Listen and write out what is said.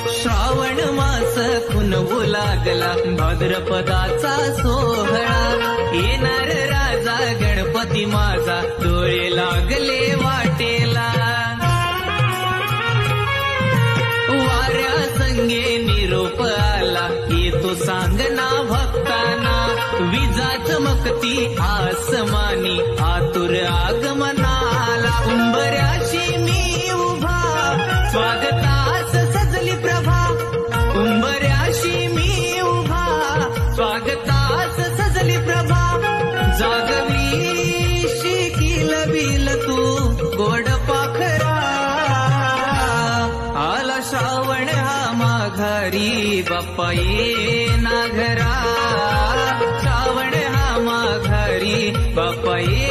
श्रावण मास खुनवू लागला भाद्रपदाचा सोहळा येणार राजा गणपती माझा डोळे लागले वाटेला वाऱ्या संगे निरोप आला येतो सांगना भक्ताना विजा चमकती आसमानी आतुर आगमनाला उंबऱ्याशी मी उभा स्वागतास सजली प्रभा उंबऱ्याशी मी उभा स्वागतास सजली प्रभा जागवी शिकील बिल तू गोड पाखरा आला श्रावण हा माघारी बाप्पा ये ना घरा श्रावण हा माघारी बाप्पा ये